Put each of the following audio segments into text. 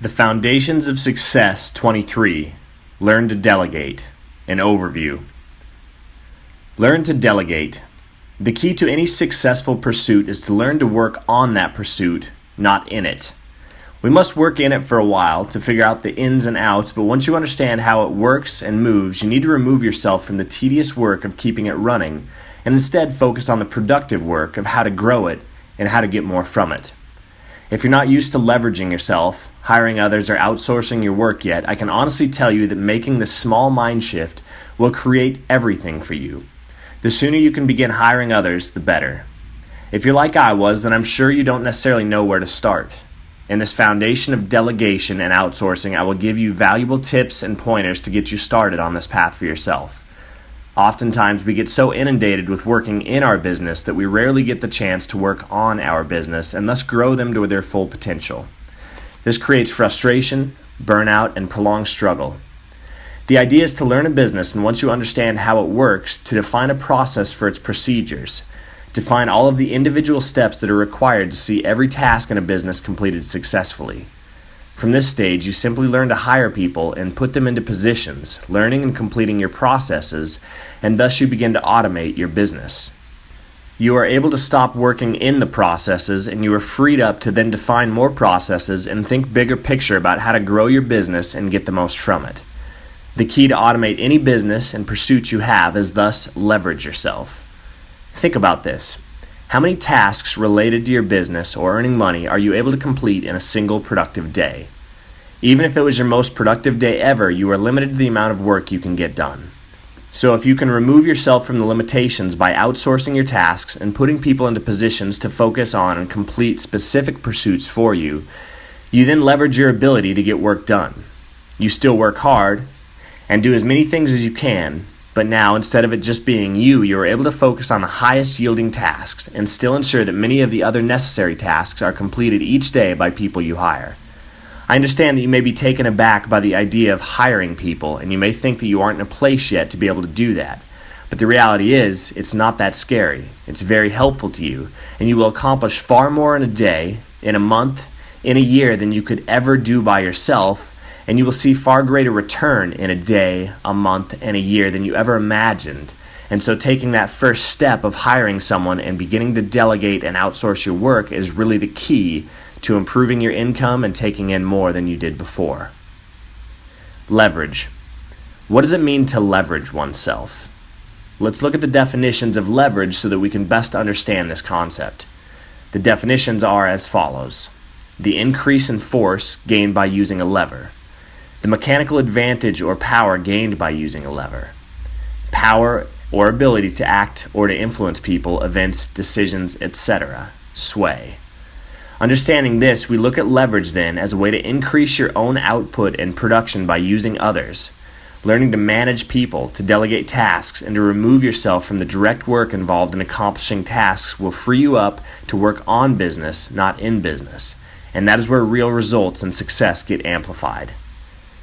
The Foundations of Success 23. Learn to Delegate. An overview. Learn to delegate. The key to any successful pursuit is to learn to work on that pursuit, not in it. We must work in it for a while to figure out the ins and outs, but once you understand how it works and moves, you need to remove yourself from the tedious work of keeping it running and instead focus on the productive work of how to grow it and how to get more from it. If you're not used to leveraging yourself, hiring others, or outsourcing your work yet, I can honestly tell you that making this small mind shift will create everything for you. The sooner you can begin hiring others, the better. If you're like I was, then I'm sure you don't necessarily know where to start. In this foundation of delegation and outsourcing, I will give you valuable tips and pointers to get you started on this path for yourself. Oftentimes, we get so inundated with working in our business that we rarely get the chance to work on our business and thus grow them to their full potential. This creates frustration, burnout, and prolonged struggle. The idea is to learn a business, and once you understand how it works, to define a process for its procedures, define all of the individual steps that are required to see every task in a business completed successfully. From this stage, you simply learn to hire people and put them into positions, learning and completing your processes, and thus you begin to automate your business. You are able to stop working in the processes, and you are freed up to then define more processes and think bigger picture about how to grow your business and get the most from it. The key to automate any business and pursuit you have is thus leverage yourself. Think about this. How many tasks related to your business or earning money are you able to complete in a single productive day? Even if it was your most productive day ever, you are limited to the amount of work you can get done. So if you can remove yourself from the limitations by outsourcing your tasks and putting people into positions to focus on and complete specific pursuits for you, you then leverage your ability to get work done. You still work hard and do as many things as you can, but now, instead of it just being you are able to focus on the highest yielding tasks and still ensure that many of the other necessary tasks are completed each day by people you hire. I understand that you may be taken aback by the idea of hiring people, and you may think that you aren't in a place yet to be able to do that. But the reality is, it's not that scary. It's very helpful to you, and you will accomplish far more in a day, in a month, in a year than you could ever do by yourself, and you will see far greater return in a day, a month, and a year than you ever imagined. And so taking that first step of hiring someone and beginning to delegate and outsource your work is really the key to improving your income and taking in more than you did before. Leverage. What does it mean to leverage oneself? Let's look at the definitions of leverage so that we can best understand this concept. The definitions are as follows. The increase in force gained by using a lever. The mechanical advantage or power gained by using a lever. Power or ability to act or to influence people, events, decisions, etc. Sway. Understanding this, we look at leverage then as a way to increase your own output and production by using others. Learning to manage people, to delegate tasks, and to remove yourself from the direct work involved in accomplishing tasks will free you up to work on business, not in business. And that is where real results and success get amplified.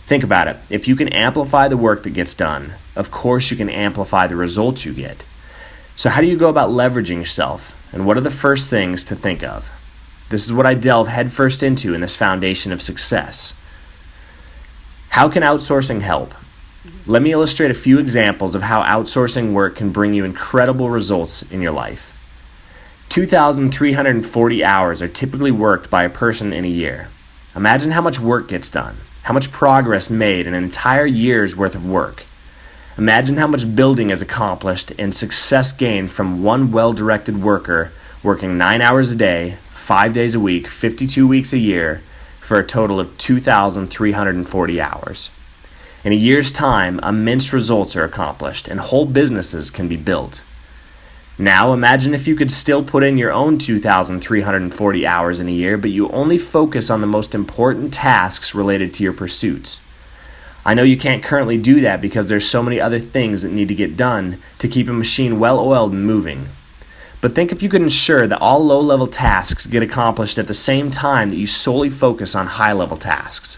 Think about it. If you can amplify the work that gets done, of course you can amplify the results you get. So how do you go about leveraging yourself? And what are the first things to think of? This is what I delve headfirst into in this foundation of success. How can outsourcing help? Let me illustrate a few examples of how outsourcing work can bring you incredible results in your life. 2,340 hours are typically worked by a person in a year. Imagine how much work gets done. How much progress made in an entire year's worth of work. Imagine how much building is accomplished and success gained from one well-directed worker working 9 hours a day, 5 days a week, 52 weeks a year for a total of 2,340 hours. In a year's time, immense results are accomplished and whole businesses can be built. Now imagine if you could still put in your own 2,340 hours in a year, but you only focus on the most important tasks related to your pursuits. I know you can't currently do that because there's so many other things that need to get done to keep a machine well-oiled and moving. But think if you could ensure that all low-level tasks get accomplished at the same time that you solely focus on high-level tasks.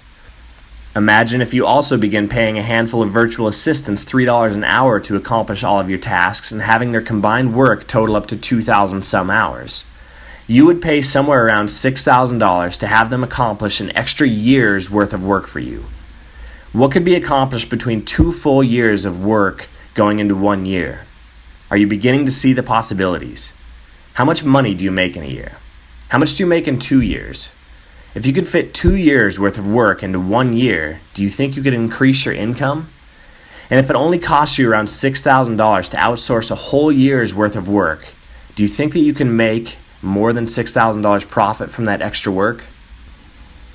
Imagine if you also begin paying a handful of virtual assistants $3 an hour to accomplish all of your tasks and having their combined work total up to 2,000 some hours. You would pay somewhere around $6,000 to have them accomplish an extra year's worth of work for you. What could be accomplished between 2 full years of work going into 1 year? Are you beginning to see the possibilities? How much money do you make in a year? How much do you make in 2 years? If you could fit 2 years worth of work into 1 year, do you think you could increase your income? And if it only costs you around $6,000 to outsource a whole year's worth of work, do you think that you can make more than $6,000 profit from that extra work?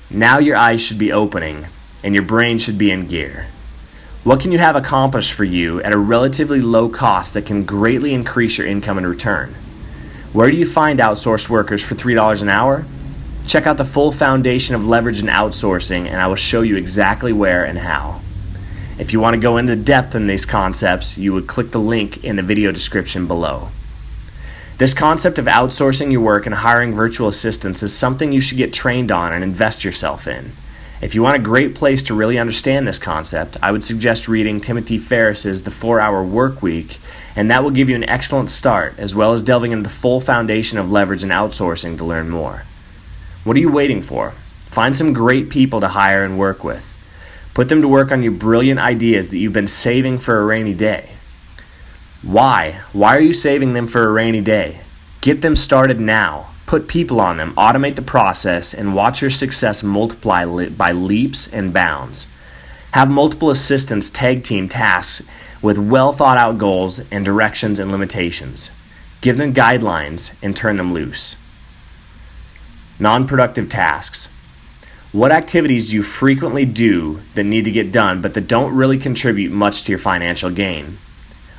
Now your eyes should be opening and your brain should be in gear. What can you have accomplished for you at a relatively low cost that can greatly increase your income in return? Where do you find outsourced workers for $3 an hour? Check out the full foundation of leverage and outsourcing, and I will show you exactly where and how. If you want to go into depth in these concepts, you would click the link in the video description below. This concept of outsourcing your work and hiring virtual assistants is something you should get trained on and invest yourself in. If you want a great place to really understand this concept, I would suggest reading Timothy Ferriss's The 4-Hour Work Week, and that will give you an excellent start, as well as delving into the full foundation of leverage and outsourcing to learn more. What are you waiting for? Find some great people to hire and work with. Put them to work on your brilliant ideas that you've been saving for a rainy day. Why? Why are you saving them for a rainy day? Get them started now. Put people on them, automate the process, and watch your success multiply by leaps and bounds. Have multiple assistants tag team tasks with well thought out goals and directions and limitations. Give them guidelines and turn them loose. Non-productive tasks. What activities do you frequently do that need to get done but that don't really contribute much to your financial gain?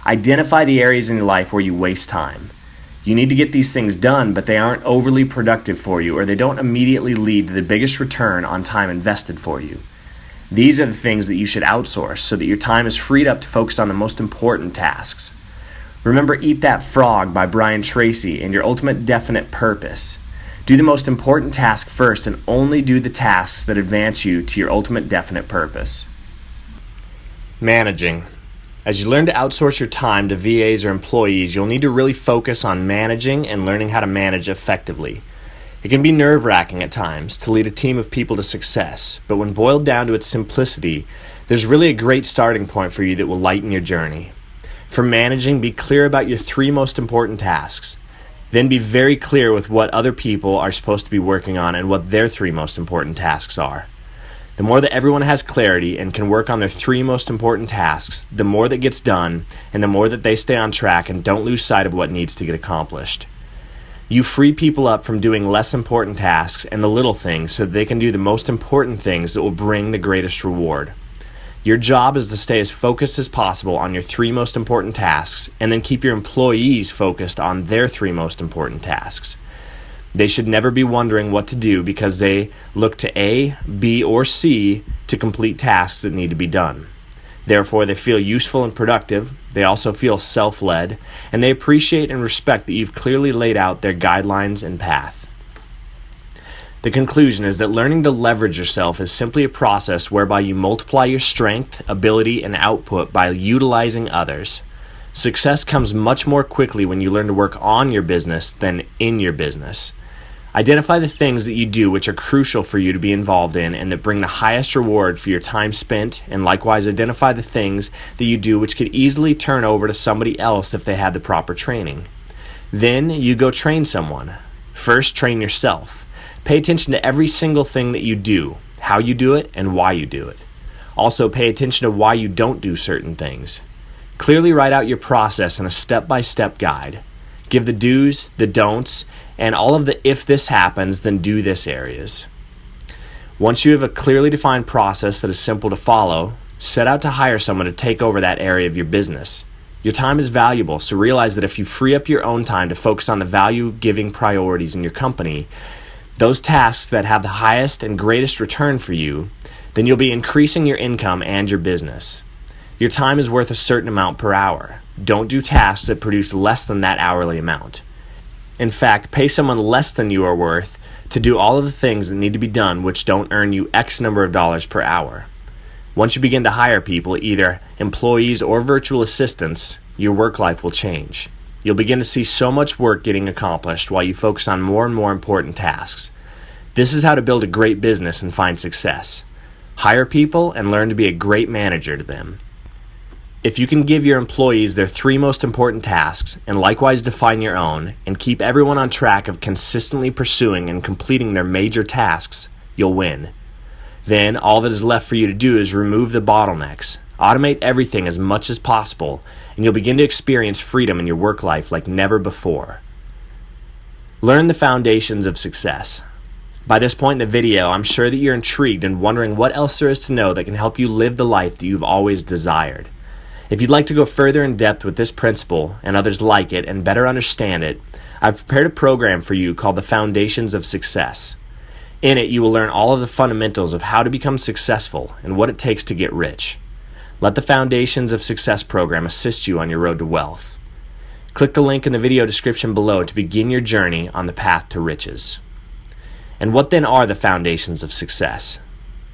Identify the areas in your life where you waste time. You need to get these things done, but they aren't overly productive for you, or they don't immediately lead to the biggest return on time invested for you. These are the things that you should outsource so that your time is freed up to focus on the most important tasks. Remember Eat That Frog by Brian Tracy and your ultimate definite purpose. Do the most important task first and only do the tasks that advance you to your ultimate definite purpose. Managing. As you learn to outsource your time to VAs or employees, you'll need to really focus on managing and learning how to manage effectively. It can be nerve-wracking at times to lead a team of people to success, but when boiled down to its simplicity, there's really a great starting point for you that will lighten your journey. For managing, be clear about your 3 most important tasks. Then be very clear with what other people are supposed to be working on and what their 3 most important tasks are. The more that everyone has clarity and can work on their 3 most important tasks, the more that gets done and the more that they stay on track and don't lose sight of what needs to get accomplished. You free people up from doing less important tasks and the little things so that they can do the most important things that will bring the greatest reward. Your job is to stay as focused as possible on your 3 most important tasks and then keep your employees focused on their 3 most important tasks. They should never be wondering what to do because they look to A, B, or C to complete tasks that need to be done. Therefore, they feel useful and productive, they also feel self-led, and they appreciate and respect that you've clearly laid out their guidelines and path. The conclusion is that learning to leverage yourself is simply a process whereby you multiply your strength, ability, and output by utilizing others. Success comes much more quickly when you learn to work on your business than in your business. Identify the things that you do which are crucial for you to be involved in and that bring the highest reward for your time spent, and likewise identify the things that you do which could easily turn over to somebody else if they had the proper training. Then you go train someone. First, train yourself. Pay attention to every single thing that you do, how you do it, and why you do it. Also, pay attention to why you don't do certain things. Clearly write out your process in a step-by-step guide. Give the do's, the don'ts, and all of the if this happens, then do this areas. Once you have a clearly defined process that is simple to follow, set out to hire someone to take over that area of your business. Your time is valuable, so realize that if you free up your own time to focus on the value-giving priorities in your company, those tasks that have the highest and greatest return for you, then you'll be increasing your income and your business. Your time is worth a certain amount per hour. Don't do tasks that produce less than that hourly amount. In fact, pay someone less than you are worth to do all of the things that need to be done which don't earn you X number of dollars per hour. Once you begin to hire people, either employees or virtual assistants, your work life will change. You'll begin to see so much work getting accomplished while you focus on more and more important tasks. This is how to build a great business and find success. Hire people and learn to be a great manager to them. If you can give your employees their 3 most important tasks and likewise define your own and keep everyone on track of consistently pursuing and completing their major tasks, you'll win. Then all that is left for you to do is remove the bottlenecks, automate everything as much as possible, and you'll begin to experience freedom in your work life like never before. Learn the foundations of success. By this point in the video, I'm sure that you're intrigued and wondering what else there is to know that can help you live the life that you've always desired. If you'd like to go further in depth with this principle and others like it and better understand it, I've prepared a program for you called the Foundations of Success. In it, you will learn all of the fundamentals of how to become successful and what it takes to get rich. Let the Foundations of Success program assist you on your road to wealth. Click the link in the video description below to begin your journey on the path to riches. And what then are the foundations of success?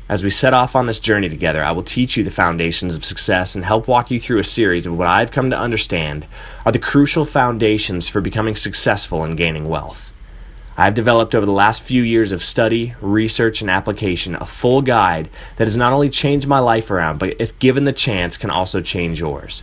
As we set off on this journey together, I will teach you the foundations of success and help walk you through a series of what I've come to understand are the crucial foundations for becoming successful and gaining wealth. I've developed over the last few years of study, research, and application a full guide that has not only changed my life around, but if given the chance, can also change yours.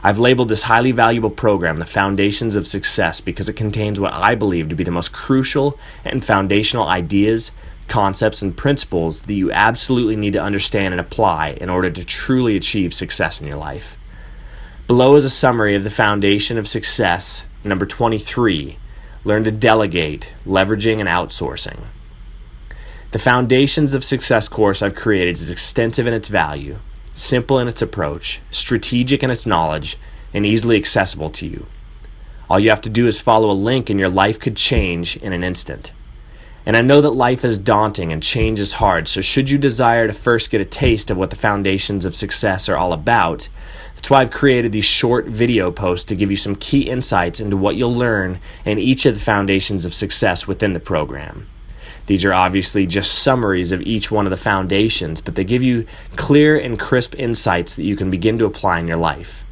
I've labeled this highly valuable program the Foundations of Success because it contains what I believe to be the most crucial and foundational ideas, concepts, and principles that you absolutely need to understand and apply in order to truly achieve success in your life. Below is a summary of the Foundation of Success, number 23, Learn to Delegate, Leveraging and Outsourcing. The Foundations of Success course I've created is extensive in its value, simple in its approach, strategic in its knowledge, and easily accessible to you. All you have to do is follow a link and your life could change in an instant. And I know that life is daunting and change is hard, so should you desire to first get a taste of what the Foundations of Success are all about, that's why I've created these short video posts to give you some key insights into what you'll learn in each of the Foundations of Success within the program. These are obviously just summaries of each one of the foundations, but they give you clear and crisp insights that you can begin to apply in your life.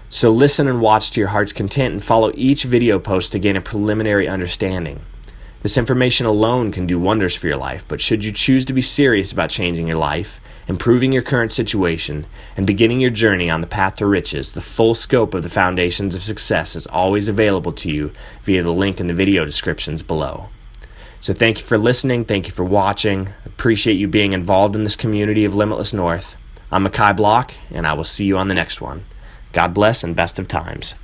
So listen and watch to your heart's content and follow each video post to gain a preliminary understanding. This information alone can do wonders for your life, but should you choose to be serious about changing your life, improving your current situation, and beginning your journey on the path to riches, the full scope of the Foundations of Success is always available to you via the link in the video descriptions below. So thank you for listening, thank you for watching, appreciate you being involved in this community of Limitless North. I'm Makai Block, and I will see you on the next one. God bless and best of times.